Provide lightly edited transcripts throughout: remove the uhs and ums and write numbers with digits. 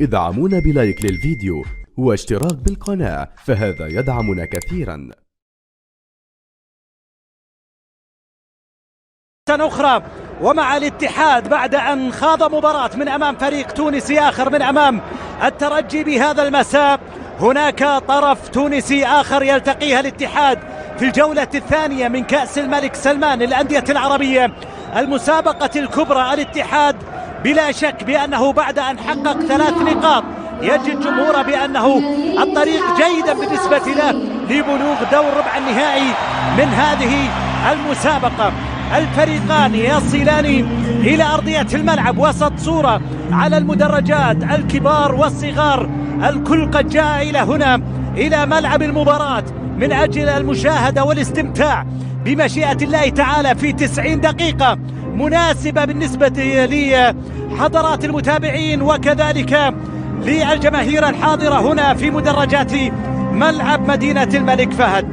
ادعمونا بلايك للفيديو واشتراك بالقناة، فهذا يدعمنا كثيرا. أخرى ومع الاتحاد بعد أن خاض مباراة من أمام فريق تونسي آخر من أمام الترجي بهذا المساء، هناك طرف تونسي آخر يلتقيها الاتحاد في الجولة الثانية من كأس الملك سلمان للأندية العربية، المسابقة الكبرى. الاتحاد بلا شك بأنه بعد أن حقق 3 نقاط يجد جمهوره بأنه الطريق جيدا بالنسبة له لبلوغ دور ربع النهائي من هذه المسابقة. الفريقان يصلان إلى أرضية الملعب وسط صورة على المدرجات، الكبار والصغار الكل قد جاء إلى هنا إلى ملعب المباراة من أجل المشاهدة والاستمتاع بمشيئة الله تعالى في 90 دقيقة مناسبة بالنسبة لحضرات المتابعين وكذلك للجماهير الحاضرة هنا في مدرجات ملعب مدينة الملك فهد.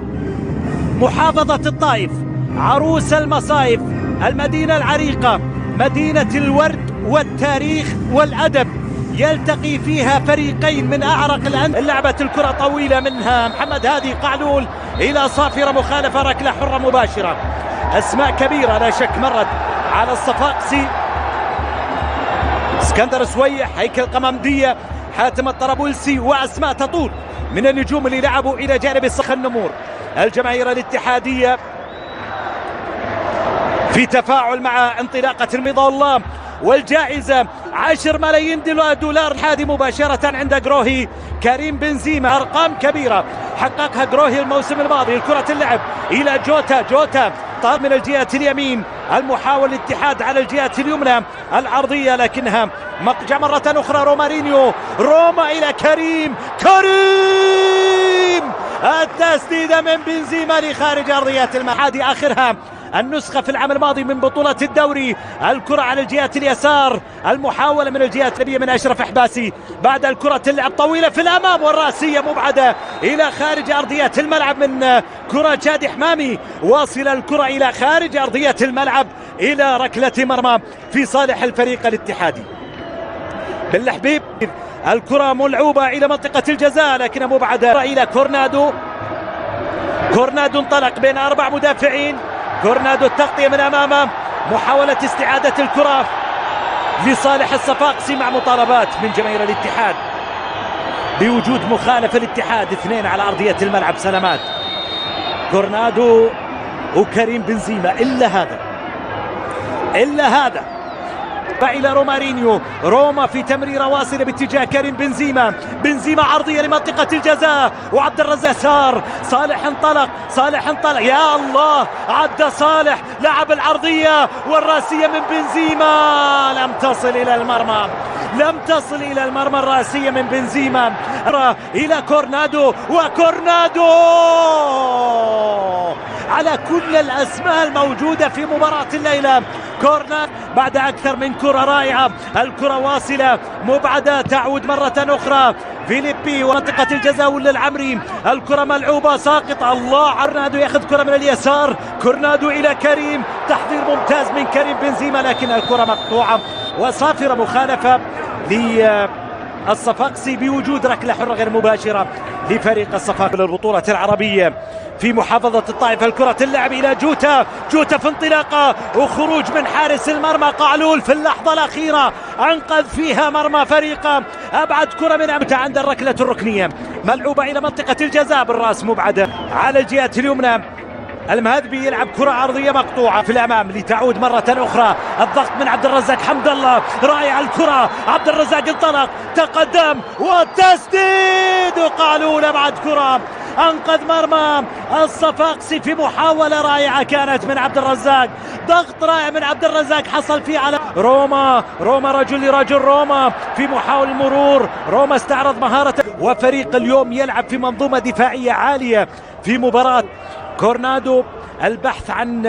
محافظة الطائف عروس المصايف، المدينة العريقة، مدينة الورد والتاريخ والأدب، يلتقي فيها فريقين من أعرق لعبة الكرة طويلة منها محمد هادي قعلول إلى صافرة مخالفة، ركلة حرة مباشرة. أسماء كبيرة لا شك مرت على الصفاقسي، اسكندر سويح، هيكل قمامدية، حاتم الطرابلسي، وأسماء تطول من النجوم اللي لعبوا إلى جانب النمور. الجماهير الاتحادية في تفاعل مع انطلاقة رضا الله، والجائزة 10 ملايين دولار حادي مباشرة عند جروهي كريم بنزيما. أرقام كبيرة حققها جروهي الموسم الماضي. الكرة اللعب إلى جوتا طار من الجهة اليمين، المحاول الاتحاد على الجهة اليمنى العرضية لكنها مقجع مرة أخرى. رومارينيو، روما إلى كريم التسديدة من بنزيما لخارج أرضية الملعب. آخرها النسخة في العام الماضي من بطولة الدوري. الكرة على الجهة اليسار، المحاولة من الجهة اليمين من أشرف حباسي، بعد الكرة اللعب طويلة في الأمام والرأسية مبعدة إلى خارج أرضية الملعب من كرة شادي حمامي، واصل الكرة إلى خارج أرضية الملعب إلى ركلة مرمى في صالح الفريق الاتحادي. بالحبيب الكرة ملعوبة إلى منطقة الجزاء لكن مبعدة إلى كورنادو انطلق بين 4 مدافعين. كورنادو التغطية من أمامه، محاولة استعادة الكرة لصالح الصفاقسي مع مطالبات من جماهير الاتحاد بوجود مخالفة الاتحاد. 2 على أرضية الملعب، سلامات كورنادو وكريم بنزيما. إلا هذا إلى رومارينيو، روما في تمريرة واصلة باتجاه كريم بنزيما عرضية لمنطقة الجزاء، وعبد الرزاق يسار، صالح انطلق يا الله، عدى صالح، لعب العرضية والراسية من بنزيما لم تصل إلى المرمى الراسية من بنزيما إلى كورنادو، وكورنادو على كل الأسماء الموجودة في مباراة الليلة. كورنر بعد أكثر من كرة رائعة، الكرة واصلة مبعدة تعود مرة أخرى فيليبي ومنطقة الجزاء ولا العمري، الكرة ملعوبة ساقطة. الله، كورنادو ياخذ كرة من اليسار، كورنادو إلى كريم، تحضير ممتاز من كريم بنزيما لكن الكرة مقطوعة وصافرة مخالفة للصفاقسي بوجود ركلة حرة غير مباشرة لفريق الصفاقسي للبطولة العربية في محافظة الطائف. الكرة اللعب إلى جوتا في انطلاقة وخروج من حارس المرمى قعلول في اللحظة الأخيرة، أنقذ فيها مرمى فريقه. أبعد كرة من أمتع عند الركلة الركنية، ملعوبة إلى منطقة الجزاء بالرأس مبعدة على الجهة اليمنى. المهدبي يلعب كرة عرضية مقطوعة في الأمام لتعود مرة أخرى. الضغط من عبد الرزاق حمد الله، رائع الكرة، عبد الرزاق انطلق، تقدم والتسديد، وقعلول أبعد كرة أنقذ مرمى الصفاقسي في محاولة رائعة كانت من عبد الرزاق، ضغط رائع من عبد الرزاق حصل فيه على روما رجل لرجل. روما في محاولة المرور، روما استعرض مهارته، وفريق اليوم يلعب في منظومة دفاعية عالية في مباراة. كورنادو البحث عن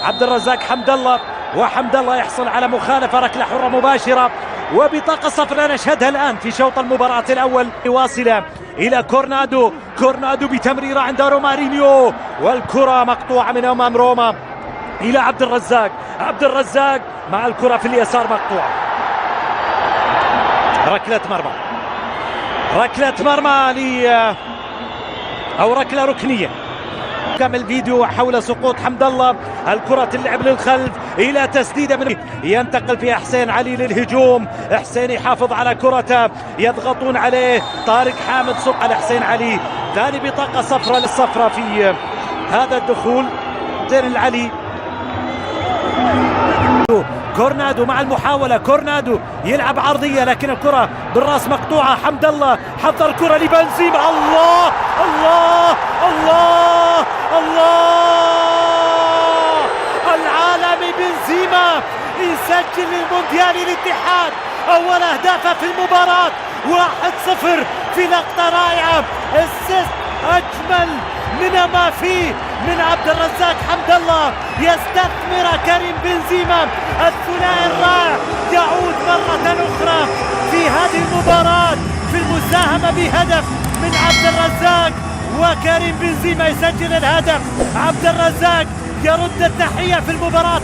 عبد الرزاق حمد الله، وحمد الله يحصل على مخالفة، ركلة حرة مباشرة وبطاقة صفراء نشهدها الآن في شوط المباراة الأول. واصلة إلى كورنادو بتمريرة عند رومارينيو، والكرة مقطوعة من أمام روما إلى عبد الرزاق مع الكرة في اليسار مقطوعة. ركلة مرمى، ركلة مرمى أو ركلة ركنية. كمل فيديو حول سقوط حمد الله، الكرة تلعب للخلف إلى تسديدة من ينتقل فيها حسين علي للهجوم. حسين يحافظ على كرته، يضغطون عليه. طارق حامد صق على حسين علي، ثاني بطاقة صفراء للصفراء في هذا الدخول. حسين العلي، كورنادو مع المحاولة، كورنادو يلعب عرضية لكن الكرة بالراس مقطوعة. حمد الله حضر الكرة لبنزيما، الله الله الله الله، العالمي بنزيما يسجل للمونديال الاتحاد أول أهدافه في المباراة. 1-0 في لقطة رائعة، اسيست أجمل من ما فيه من عبد الرزاق. حمد الله يستثمر كريم بنزيما، الثنائي الرائع يعود مرة أخرى في هذه المباراة في المساهمة بهدف من عبد الرزاق، وكريم بنزيما يسجل الهدف. عبد الرزاق يرد التحية في المباراة.